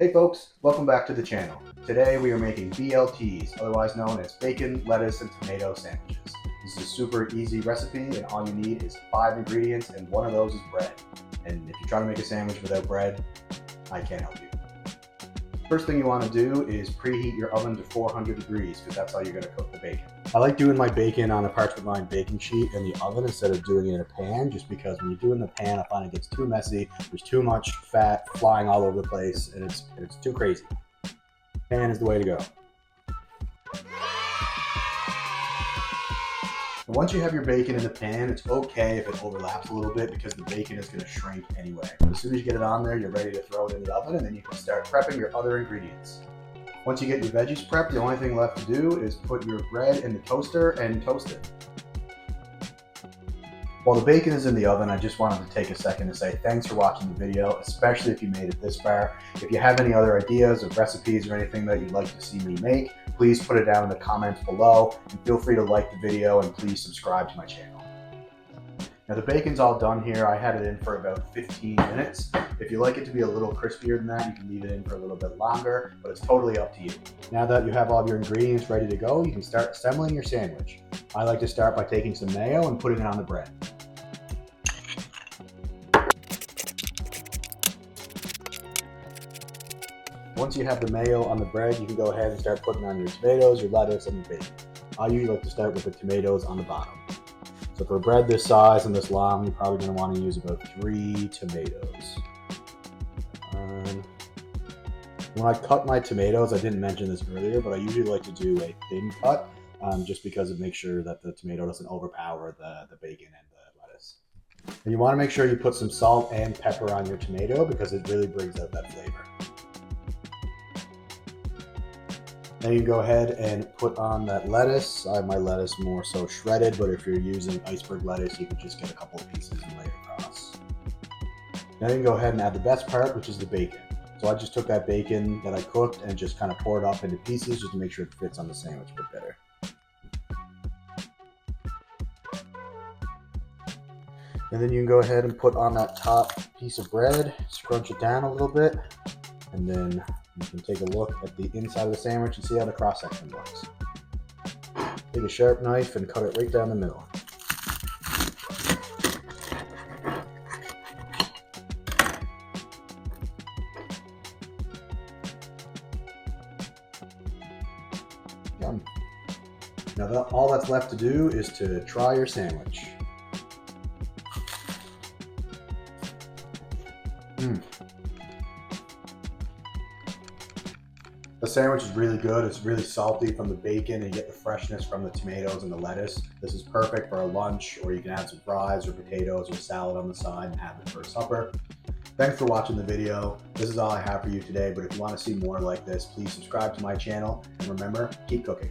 Hey folks, welcome back to the channel. Today we are making BLTs, otherwise known as bacon, lettuce, and tomato sandwiches. This is a super easy recipe and all you need is 5 ingredients and one of those is bread. And if you're trying to make a sandwich without bread, I can't help you. First thing you want to do is preheat your oven to 400 degrees because that's how you're going to cook the bacon. I like doing my bacon on a parchment lined baking sheet in the oven instead of doing it in a pan, just because when you do it in the pan, I find it gets too messy. There's too much fat flying all over the place, and it's too crazy. Pan is the way to go. And once you have your bacon in the pan, it's okay if it overlaps a little bit because the bacon is going to shrink anyway. But as soon as you get it on there, you're ready to throw it in the oven, and then you can start prepping your other ingredients. Once you get your veggies prepped, the only thing left to do is put your bread in the toaster and toast it. While the bacon is in the oven, I just wanted to take a second to say thanks for watching the video, especially if you made it this far. If you have any other ideas or recipes or anything that you'd like to see me make, please put it down in the comments below, and feel free to like the video and please subscribe to my channel. Now the bacon's all done here. I had it in for about 15 minutes. If you like it to be a little crispier than that, you can leave it in for a little bit longer, but it's totally up to you. Now that you have all of your ingredients ready to go, you can start assembling your sandwich. I like to start by taking some mayo and putting it on the bread. Once you have the mayo on the bread, you can go ahead and start putting on your tomatoes, your lettuce, and your bacon. I usually like to start with the tomatoes on the bottom. So for a bread this size and this long, you're probably going to want to use about 3 tomatoes. When I cut my tomatoes, I didn't mention this earlier, but I usually like to do a thin cut just because it makes sure that the tomato doesn't overpower the bacon and the lettuce. And you want to make sure you put some salt and pepper on your tomato because it really brings out that flavor. Then you can go ahead and put on that lettuce. I have my lettuce more so shredded, but if you're using iceberg lettuce, you can just get a couple of pieces and lay it across. Now you can go ahead and add the best part, which is the bacon. So I just took that bacon that I cooked and just kind of poured it up into pieces just to make sure it fits on the sandwich a bit better. And then you can go ahead and put on that top piece of bread, scrunch it down a little bit, and then you can take a look at the inside of the sandwich and see how the cross section looks. Take a sharp knife and cut it right down the middle. Yum. Now all that's left to do is to try your sandwich. The sandwich is really good. It's really salty from the bacon and you get the freshness from the tomatoes and the lettuce. This is perfect for a lunch, or you can add some fries or potatoes or salad on the side and have it for supper. Thanks for watching the video. This is all I have for you today, but if you want to see more like this, please subscribe to my channel and remember, keep cooking.